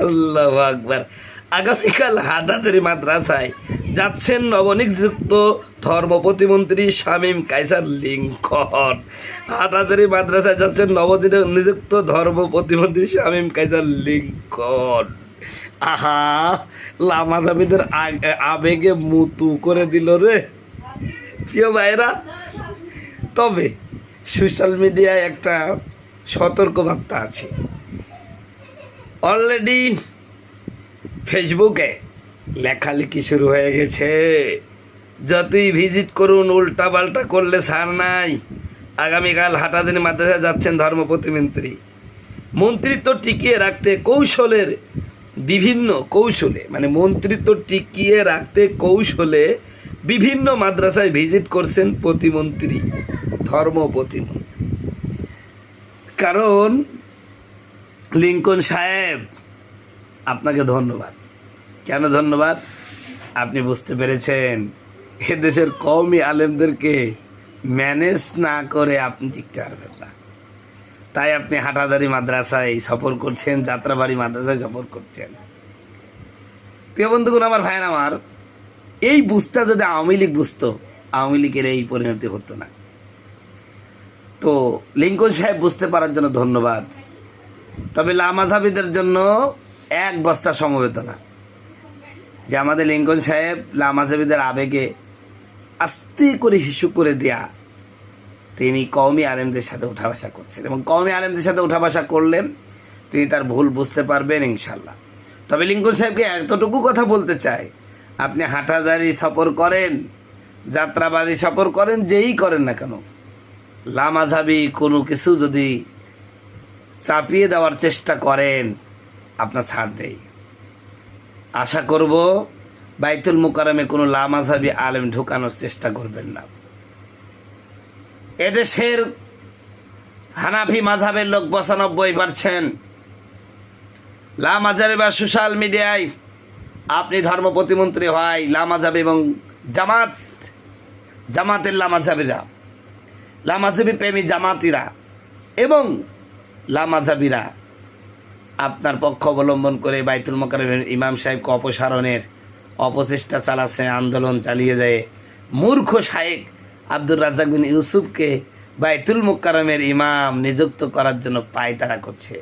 আল্লাহু আকবার। আগামীকাল হাটহাজারী মাদ্রাসায় যাচ্ছেন নবনিযুক্ত ধর্ম প্রতিমন্ত্রী শামীম কায়সার লিংকন। হাটহাজারী মাদ্রাসায় যাচ্ছেন নবনিযুক্ত ধর্ম প্রতিমন্ত্রী শামীম কায়সার লিংকন। আহা, লামাজাবিদের আবেগে মুতু করে দিল রে প্রিয় ভাইরা। তবে সোশ্যাল মিডিয়ায় একটা সতর্কবার্তা আছে। অলরেডি ফেসবুকে লেখালেখি শুরু হয়ে গেছে, যতই ভিজিট করুন উল্টা পাল্টা করলে ছাড় নাই। আগামীকাল হাটহাজারী মাদ্রাসায় যাচ্ছেন ধর্ম প্রতিমন্ত্রী। মন্ত্রিত্ব টিকিয়ে রাখতে মন্ত্রিত্ব টিকিয়ে রাখতে কৌশলে বিভিন্ন মাদ্রাসায় ভিজিট করছেন প্রতিমন্ত্রী, ধর্ম প্রতিমন্ত্রী। কারণ লিংকন সাহেব, আপনাকে ধন্যবাদ। কেন ধন্যবাদ? আপনি বুঝতে পেরেছেন এদেশের কওমি আলেমদেরকে ম্যানেজ না করে আপনি টিকতে পারবেন না। তাই আপনি হাটহাজারী মাদ্রাসায় সফর করছেন, যাত্রাবাড়ি মাদ্রাসায় সফর করছেন। প্রিয় বন্ধুগণ, আমার ভাইয়ের আমার, এই বুঝটা যদি আওয়ামী লীগ বুঝতো, আওয়ামী লীগের এই পরিণতি হতো না। তো লিংকন সাহেব বুঝতে পারার জন্য ধন্যবাদ। তবে লামাজাবিদের জন্য এক বস্তা সমবেদনা যে আমাদের লিংকন সাহেব লামাজাবিদের আবেগে আস্তে করে হিসু করে দেয়া, তিনি কওমি আলেমদের সাথে উঠা বসা করছেন এবং কওমি আলেমদের সাথে উঠা বসা করলেন তিনি তার ভুল বুঝতে পারবেন ইনশাল্লাহ। তবে লিংকন সাহেবকে এতটুকু কথা বলতে চাই, আপনি হাটহাজারী সফর করেন, যাত্রাবাড়ি সফর করেন, যেই করেন না কেন, লামাজাবি কোনো কিছু যদি চাপিয়ে দেওয়ার চেষ্টা করেন আপনার ছাড় দেই। আশা করব বাইতুল মুকাররমে কোনো লামাজাবি আলেম ঢুকানোর চেষ্টা করবেন না। এদেশের হানাফি মাযহাবের লোক ৯৫%। লামাজাবি বা সোশ্যাল মিডিয়ায় আপনি ধর্ম প্রতিমন্ত্রী হয়, লামাজাবি এবং জামাতের লামাজাবি প্রেমী জামাতিরা এবং লামাজাবিরা আপনার পক্ষ অবলম্বন করে বাইতুল মুকাররমের ইমাম সাহেবকে অপসারণের অপচেষ্টা চালাচ্ছে, আন্দোলন চালিয়ে যায়। মূর্খ শায়েখ আব্দুর রাজ্জাক বিন ইউসুফকে বাইতুল মুকাররমের ইমাম নিযুক্ত করার জন্য পায়তারা করছে।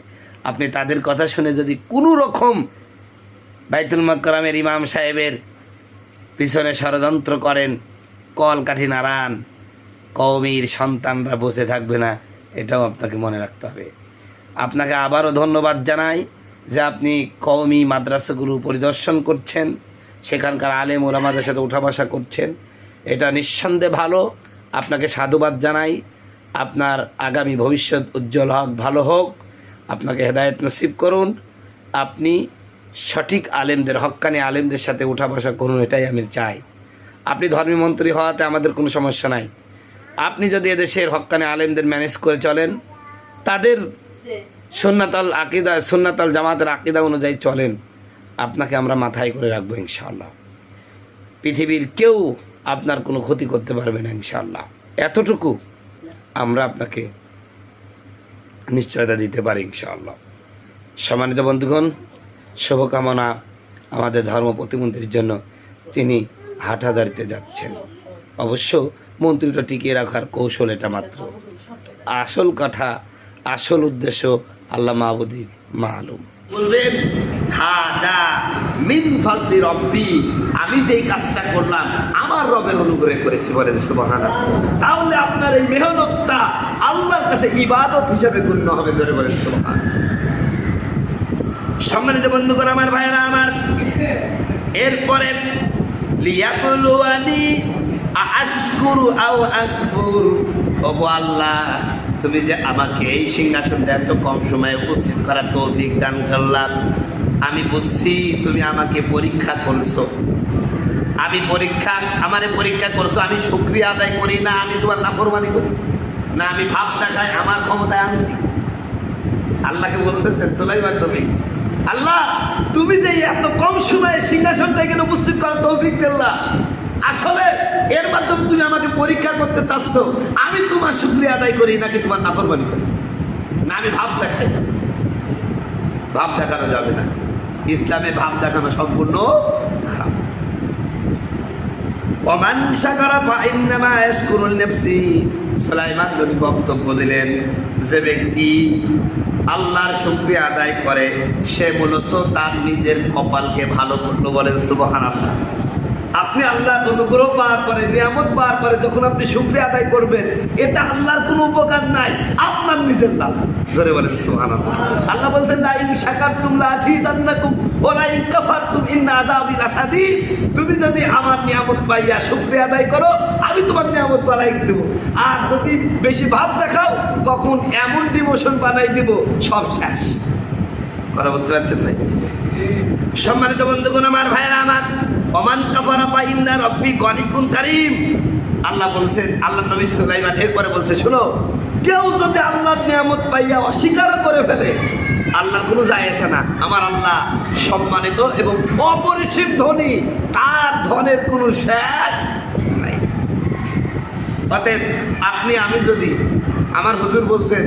আপনি তাদের কথা শুনে যদি কোনো রকম বাইতুল মুকাররমের ইমাম সাহেবের পিছনে ষড়যন্ত্র করেন, কলকাঠি নাড়ান, কওমির সন্তানরা বসে থাকবে না, এটাও আপনাকে মনে রাখতে হবে। আপনাকে আবারও ধন্যবাদ জানাই যে আপনি কওমি মাদ্রাসাগুলো পরিদর্শন করছেন, সেখানকার আলেম ওলামাদের সাথে উঠা বসা করছেন, এটা নিঃসন্দেহে ভালো। আপনাকে সাধুবাদ জানাই। আপনার আগামী ভবিষ্যৎ উজ্জ্বল হোক, ভালো হোক, আপনাকে হেদায়েত নসিব করুন। আপনি সঠিক আলেমদের, হক্কানি আলেমদের সাথে উঠা বসা করুন, এটাই আমি চাই। আপনি ধর্মী মন্ত্রী হওয়াতে আমাদের কোনো সমস্যা নাই। আপনি যদি এদেশের হক্কানি আলেমদের ম্যানেজ করে চলেন, তাদের সুন্নাতাল জামাতের আকীদা অনুযায়ী চলেন, আপনাকে আমরা মাথায় করে রাখবো ইনশাআল্লাহ। পৃথিবীর কেউ আপনার কোনো ক্ষতি করতে পারবে না ইনশাআল্লাহ। এতটুকু আমরা আপনাকে নিশ্চয়তা দিতে পারি ইনশাআল্লাহ। সম্মানিত বন্ধুগণ, শুভকামনা আমাদের ধর্ম প্রতিমন্ত্রীর জন্য। তিনি হাটহাজারীতে যাচ্ছেন। অবশ্য মন্ত্রীটা টিকিয়ে রাখার কৌশল এটা মাত্র। আসল কথা, আসল উদ্দেশ্য আল্লাহ মাহবুদি মালুম। বলবেন হাজা মিন ফাজলি রব্বি, আমি যেই কাজটা করলাম আমার রবের অনুগ্রহে করেছি, বলেন সুবহানাল্লাহ। তাহলে আপনার এই মেহনতটা আল্লাহর কাছে ইবাদত হিসেবে গণ্য হবে, জোরে বলেন সুবহানাল্লাহ। সম্মানিত বন্ধুগণ, আমার ভাইয়েরা আমার, এরপরে লিয়াকুলুয়ানি আশকুরু আও আকফুর, ওগো আল্লাহ, তুমি যে আমাকে এই সিংহাসনটা এত কম সময়ে উপস্থিত করার তৌফিক দান করলাম, আমি বুঝছি তুমি আমাকে পরীক্ষা করছো। আমারে পরীক্ষা করছো। আমি শুকরিয়া আদায় করি না, আমি তোমার নাফরমানি করি না, আমি ভাব দেখাই আমার ক্ষমতায় আনছি। আল্লাহকে বলতেছেন সুলাইমান নবী, আল্লাহ তুমি যে এত কম সময়ে সিংহাসনটা এখানে উপস্থিত করার তৌফিক দিল্লা, আসলে এর মাধ্যমে তুমি আমাকে পরীক্ষা করতে চাচ্ছ, আমি তোমার শুকরিয়া আদায় করি নাকি তোমার নাফরমানি করি, না আমি ভাব দেখাই। ভাব দেখানো যাবে না। ইসলামে ভাব দেখানো সম্পূর্ণ হারাম। ওমান শাকারা ফাইন্নামা ইয়াশকুরু লিনাফসি। সুলাইমান নবী বক্তব্য দিলেন, যে ব্যক্তি আল্লাহর শুকরিয়া আদায় করে সে মূলত তার নিজের কপালকে ভালো করলো। বলেন সুবহানাল্লাহ। আপনি আল্লাহর অনুগ্রহ পাওয়ার পরে, নিয়ামত পাওয়ার পরে যখন আপনি শুকরিয়া আদায় করবেন, এটা আল্লাহর কোনো উপকার নাই, আপনার নিজের লাভ। জোরে বলেন সুবহানাল্লাহ। আল্লাহ বলছেন, লা ইন শাকারতুম লাযিদান্নাকুম ওয়া লা ইন কাফারতুম ইন্না আযাবি লাশাদীদ। তুমি যদি আমার নিয়ামত পাইয়া শুকরিয়া আদায় করো, আমি তোমার নিয়ামত বাড়াই দেব। আর যদি বেশি ভাব দেখাও, কখন এমন ডিমোশন বানাই দেব, সব শেষ। কথা বুঝতে পারছেন ভাই? সম্মানিত বন্ধুগণ, আমার ভাইয়েরা আমার, ওমান কাফারা ফাইন্না রাব্বি গনিকুন কারীম। আল্লাহ বলছেন, আল্লাহ নবী সুলাইমান এরপরে বলছে, শোনো, কেউ যদি আল্লাহর নিয়ামত পাইয়া অস্বীকার করে ফেলে, আল্লাহর কোনো যায় আসে না। আমার আল্লাহ সম্মানিত এবং অপরিসীম ধনী, তার ধনের কোনো শেষ নাই। অতএব আপনি আমি যদি, আমার হুজুর বলতেন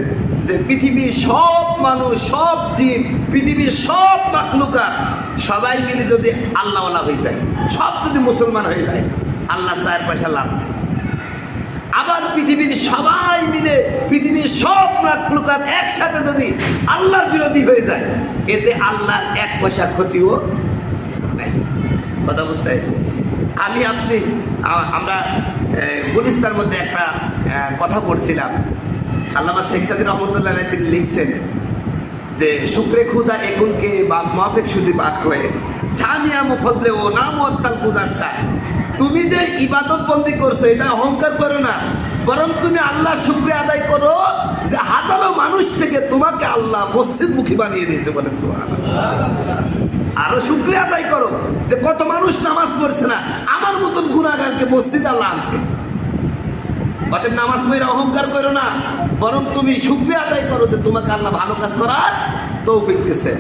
যে পৃথিবীর সব মানুষ, সব জিন, পৃথিবীর সব মাখলুকাত সবাই মিলে যদি আল্লাহওয়ালা হয়ে যায়, সব যদি মুসলমান হয়ে যায়, আল্লাহ 4 পয়সা লাভ দেয়। আবার পৃথিবীর সবাই মিলে, পৃথিবীর সব মাখলুকাত একসাথে যদি আল্লাহর বিরোধী হয়ে যায়, এতে আল্লাহর 1 পয়সা ক্ষতিও নেই। কথা বুঝতে হয়েছে? আমি আপনি আমরা গুলিস্তার মধ্যে একটা কথা পড়ছিলাম। আল্লামা শেখ সাদী রহমতুল্লাহ আলাইহি তিনি লিখছেন যে শুক্রে খুদা একুনকে বা মাফেক শুধু বাক হয়ে ছানিয়া মুফদলে ও নাম অত্তাল গুজাস্তা। তুমি যে ইবাদত বন্দি করছো, এটা অহংকার করো না, বরং তুমি আল্লাহ শুকরিয়া আদায় করো যে হাজারো মানুষ থেকে তোমাকে আল্লাহ মসজিদমুখী বানিয়ে দিয়েছে। বলেন সুবহানাল্লাহ। আরো শুকরিয়া আদায় করো যে কত মানুষ নামাজ পড়ছে না, আমার মতন গুনাহগারকে মসজিদ আল্লাহ আনছে। অতএব নামাজ পড়ে অহংকার করো না, বরং তুমি শুকরিয়া আদায় করো যে তোমাকে আল্লাহ ভালো কাজ করার তৌফিক দিয়েছে।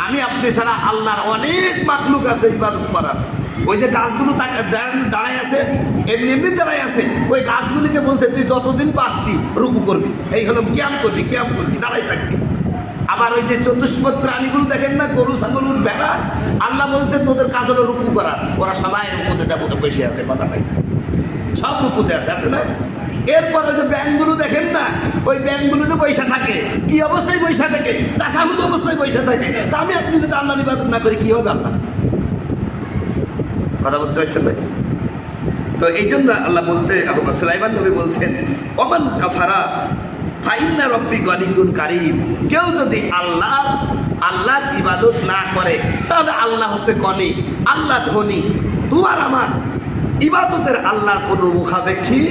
আমি আপনি ছাড়া আল্লাহর অনেক মাখলুক আছে ইবাদত করার। ওই যে গাছগুলো দাঁড়ায় আছে, এমনি এমনি দাঁড়ায় আছে, ওই গাছগুলিকে বলছে তুই যতদিন বাঁচবি রুকু করবি, এই হলো ক্যাম্প করবি, ক্যাম্প করবি, দাঁড়াই থাকবি। আবার ওই যে চতুষ্পদ প্রাণীগুলো দেখেন না, গরু ছাগল উট ভেড়া, আল্লাহ বলছে তোদের কাজ হলো রুকু করা, ওরা সবাই রুকুতে বসে আছে, কথা হয় না, সব রুকুতে আছে না। এরপর ওই যে ব্যাংকগুলো দেখেন না, ওই ব্যাংকগুলোতে পয়সা থাকে, কি অবস্থায় পয়সা থাকে, তাসাহুদ অবস্থায় পয়সা থাকে। তা আমি আপনি যদি আল্লাহর ইবাদত না করি কি হবে আল্লাহ? কথা বুঝতে পারছেন ভাই? তো এই জন্য আল্লাহ বলতে, সুলাইমান নবী বলছেন, ওমান কাফারা ফাইন্না রাব্বি গনিকুন কারীম। কেউ যদি আল্লাহর ইবাদত না করে, তাহলে আল্লাহ হচ্ছে গনি, আল্লাহ ধনী। তোমার আমার ইবাদতের আল্লাহর কোনো মুখাপেক্ষী